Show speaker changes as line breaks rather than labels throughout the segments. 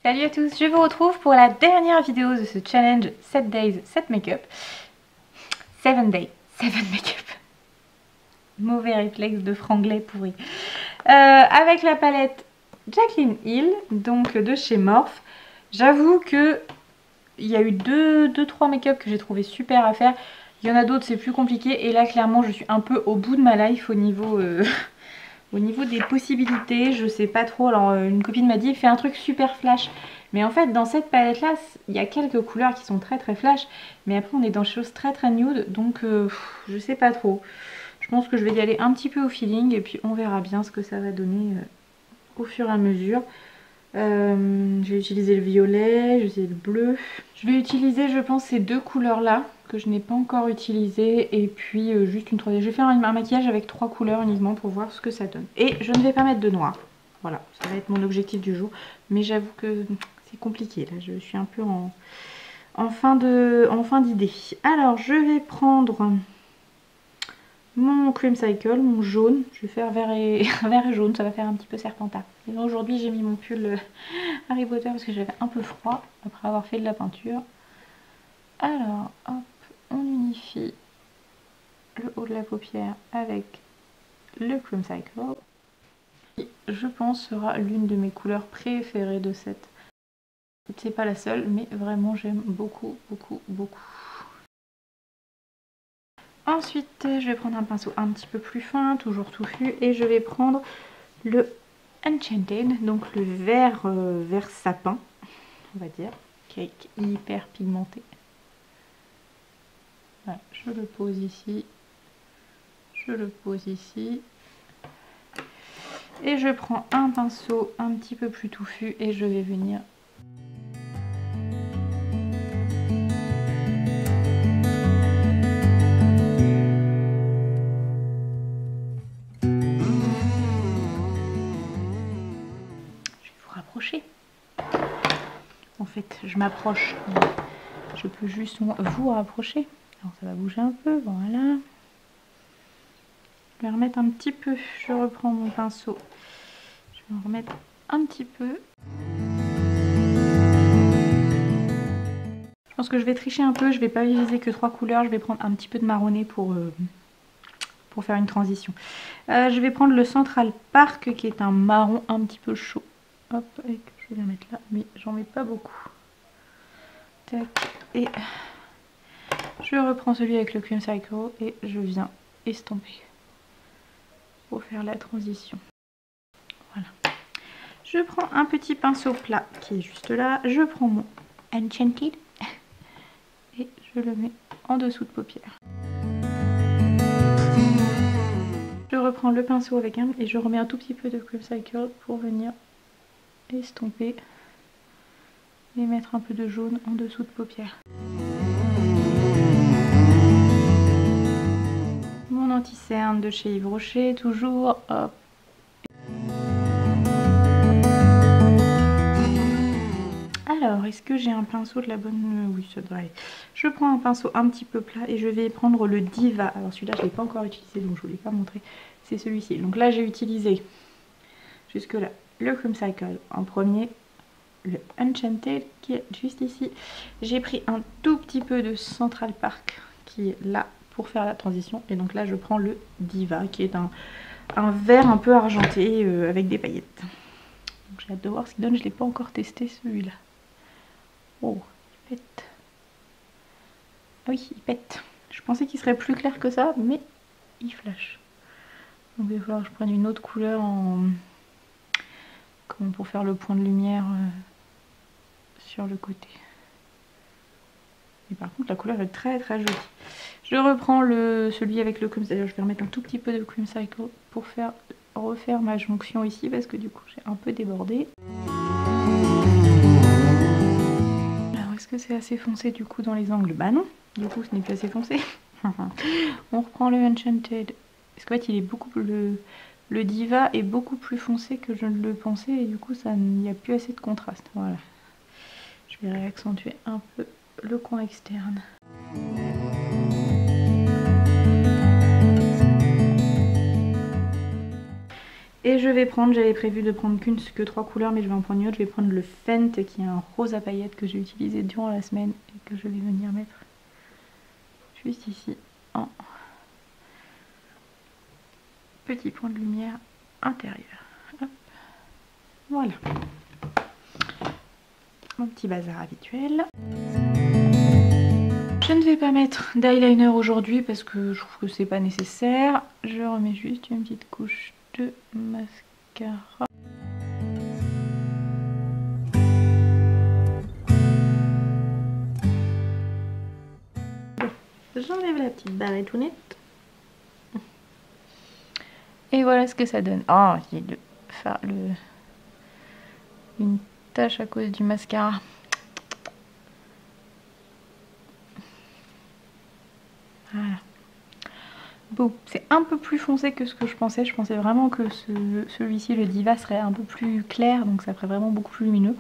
Salut à tous, je vous retrouve pour la dernière vidéo de ce challenge 7 days, 7 make-up. 7 days, 7 make-up. Mauvais réflexe de franglais pourri. Avec la palette Jaclyn Hill, donc de chez Morphe. J'avoue que il y a eu 2-3 make-up que j'ai trouvé super à faire. Il y en a d'autres, c'est plus compliqué. Et là, clairement, je suis un peu au bout de ma life au niveau... Au niveau des possibilités, je sais pas trop. Alors une copine m'a dit fais un truc super flash. Mais en fait dans cette palette là, il y a quelques couleurs qui sont très flash. Mais après on est dans des choses très nude. Donc je sais pas trop. Je pense que je vais y aller un petit peu au feeling. Et puis on verra bien ce que ça va donner au fur et à mesure. Je vais utiliser le violet, je vais utiliser le bleu. Je vais utiliser je pense ces deux couleurs là que je n'ai pas encore utilisé et puis juste une troisième. Je vais faire un maquillage avec 3 couleurs uniquement pour voir ce que ça donne. Et je ne vais pas mettre de noir. Voilà, ça va être mon objectif du jour. Mais j'avoue que c'est compliqué là, je suis un peu en fin d'idée. Alors je vais prendre mon Cream Cycle, mon jaune. Je vais faire vert et jaune, ça va faire un petit peu serpentin. Aujourd'hui j'ai mis mon pull Harry Potter parce que j'avais un peu froid après avoir fait de la peinture. Alors hop, on unifie le haut de la paupière avec le Cream Cycle. Qui, je pense, sera l'une de mes couleurs préférées de cette. C'est pas la seule, mais vraiment j'aime beaucoup. Ensuite, je vais prendre un pinceau un petit peu plus fin, toujours touffu, et je vais prendre le Enchanted, donc le vert sapin, on va dire, qui est hyper pigmenté. Voilà, je le pose ici, et je prends un pinceau un petit peu plus touffu et je vais venir rapprocher. En fait, je m'approche, je peux juste vous rapprocher. Alors ça va bouger un peu, voilà. Je vais remettre un petit peu, je reprends mon pinceau, je vais en remettre un petit peu. Je pense que je vais tricher un peu, je vais pas utiliser que 3 couleurs, je vais prendre un petit peu de marronné pour faire une transition. Je vais prendre le Central Park qui est un marron un petit peu chaud. Hop, et je vais la mettre là, mais j'en mets pas beaucoup. Tac, et je reprends celui avec le Cream Cycle et je viens estomper pour faire la transition. Voilà. Je prends un petit pinceau plat qui est juste là. Je prends mon Enchanted et je le mets en dessous de paupière. Je reprends le pinceau avec un et je remets un tout petit peu de Cream Cycle pour venir estomper et mettre un peu de jaune en dessous de paupière. Mon anti-cerne de chez Yves Rocher, toujours. Hop. Alors, est-ce que j'ai un pinceau de la bonne... Oui, ça devrait aller. Je prends un pinceau un petit peu plat et je vais prendre le Diva. Alors celui-là, je ne l'ai pas encore utilisé, donc je ne vous l'ai pas montré. C'est celui-ci. Donc là, j'ai utilisé jusque-là le Cream Cycle en premier, le Enchanted qui est juste ici. J'ai pris un tout petit peu de Central Park qui est là pour faire la transition. Et donc là, je prends le Diva qui est un vert un peu argenté avec des paillettes. J'ai hâte de voir ce qu'il donne. Je ne l'ai pas encore testé celui-là. Oh, il pète. Ah oui, il pète. Je pensais qu'il serait plus clair que ça, mais il flash. Donc il va falloir que je prenne une autre couleur comme pour faire le point de lumière sur le côté. Et par contre la couleur est très jolie. Je reprends celui avec le Cream Cycle. Je vais remettre un tout petit peu de Cream Cycle pour refaire ma jonction ici parce que du coup j'ai un peu débordé. Alors est-ce que c'est assez foncé du coup dans les angles? Bah non, du coup ce n'est plus assez foncé. On reprend le Enchanted. Parce qu'en fait il est beaucoup plus... Le Diva est beaucoup plus foncé que je ne le pensais et du coup il n'y a plus assez de contraste. Voilà. Je vais réaccentuer un peu le coin externe. Et je vais prendre, j'avais prévu de prendre que 3 couleurs, mais je vais en prendre une autre. Je vais prendre le Fenty qui est un rose à paillettes que j'ai utilisé durant la semaine et que je vais venir mettre juste ici en petit point de lumière intérieur. Hop. Voilà. Mon petit bazar habituel. Je ne vais pas mettre d'eyeliner aujourd'hui parce que je trouve que c'est pas nécessaire. Je remets juste une petite couche de mascara. J'enlève la petite barretounette. Et voilà ce que ça donne. Oh, j'ai une tache à cause du mascara. Voilà. Bon, c'est un peu plus foncé que ce que je pensais. Je pensais vraiment que celui-ci, le Diva, serait un peu plus clair, donc ça ferait vraiment beaucoup plus lumineux.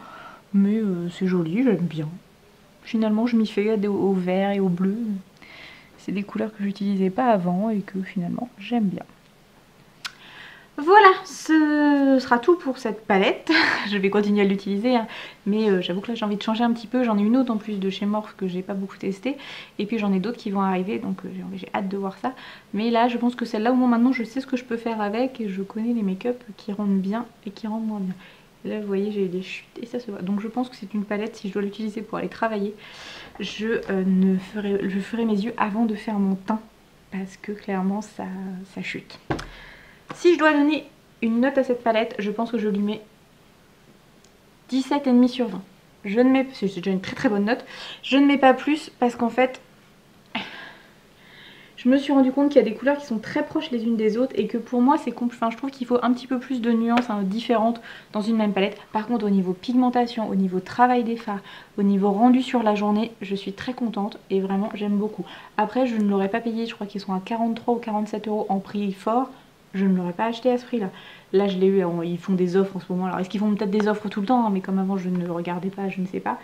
Mais c'est joli, j'aime bien. Finalement, je m'y fais au vert et au bleu. C'est des couleurs que j'utilisais pas avant et que finalement, j'aime bien. Voilà, ce sera tout pour cette palette. Je vais continuer à l'utiliser, hein. Mais j'avoue que là j'ai envie de changer un petit peu. J'en ai une autre en plus de chez Morphe que j'ai pas beaucoup testé. Et puis j'en ai d'autres qui vont arriver, donc j'ai hâte de voir ça. Mais là je pense que celle-là au moins maintenant je sais ce que je peux faire avec. Et je connais les make-up qui rendent bien et qui rendent moins bien. Et là vous voyez j'ai des chutes et ça se voit. Donc je pense que c'est une palette, si je dois l'utiliser pour aller travailler, je ferai mes yeux avant de faire mon teint. Parce que clairement ça chute. Si je dois donner une note à cette palette, je pense que je lui mets 17,5 sur 20. Je ne mets, c'est déjà une très bonne note. Je ne mets pas plus parce qu'en fait, je me suis rendu compte qu'il y a des couleurs qui sont très proches les unes des autres et que pour moi, je trouve qu'il faut un petit peu plus de nuances différentes dans une même palette. Par contre, au niveau pigmentation, au niveau travail des fards, au niveau rendu sur la journée, je suis très contente et vraiment j'aime beaucoup. Après, je ne l'aurais pas payé, je crois qu'ils sont à 43 ou 47 € en prix fort. Je ne l'aurais pas acheté à ce prix là. Là je l'ai eu, ils font des offres en ce moment. Alors est-ce qu'ils font peut-être des offres tout le temps, hein, mais comme avant je ne le regardais pas, je ne sais pas.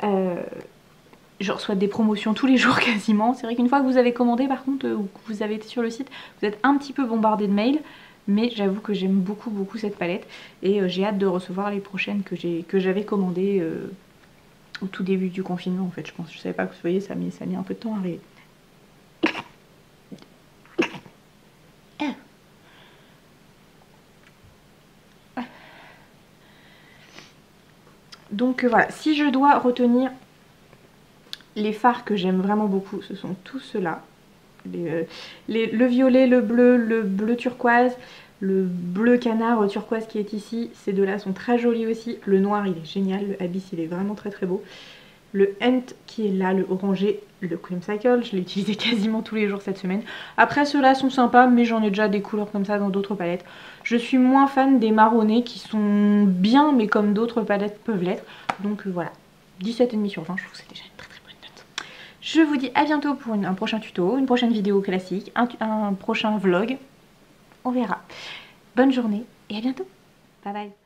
Je reçois des promotions tous les jours quasiment. C'est vrai qu'une fois que vous avez commandé par contre, ou que vous avez été sur le site, vous êtes un petit peu bombardé de mails. Mais j'avoue que j'aime beaucoup cette palette. Et j'ai hâte de recevoir les prochaines que j'avais commandées au tout début du confinement en fait. Je savais pas que vous voyez, ça a mis un peu de temps à arriver. Donc voilà, si je dois retenir les fards que j'aime vraiment beaucoup, ce sont tous ceux-là. Le violet, le bleu turquoise, le bleu canard turquoise qui est ici. Ces deux-là sont très jolis aussi. Le noir, il est génial. Le Abyss, il est vraiment très beau. Le Hunt qui est là, le orangé, le Creamcycle, je l'ai utilisé quasiment tous les jours cette semaine. Après ceux-là sont sympas, mais j'en ai déjà des couleurs comme ça dans d'autres palettes. Je suis moins fan des marronnés qui sont bien, mais comme d'autres palettes peuvent l'être. Donc voilà, 17,5 sur 20, je trouve que c'est déjà une très bonne note. Je vous dis à bientôt pour un prochain tuto, une prochaine vidéo classique, un prochain vlog. On verra. Bonne journée et à bientôt. Bye bye.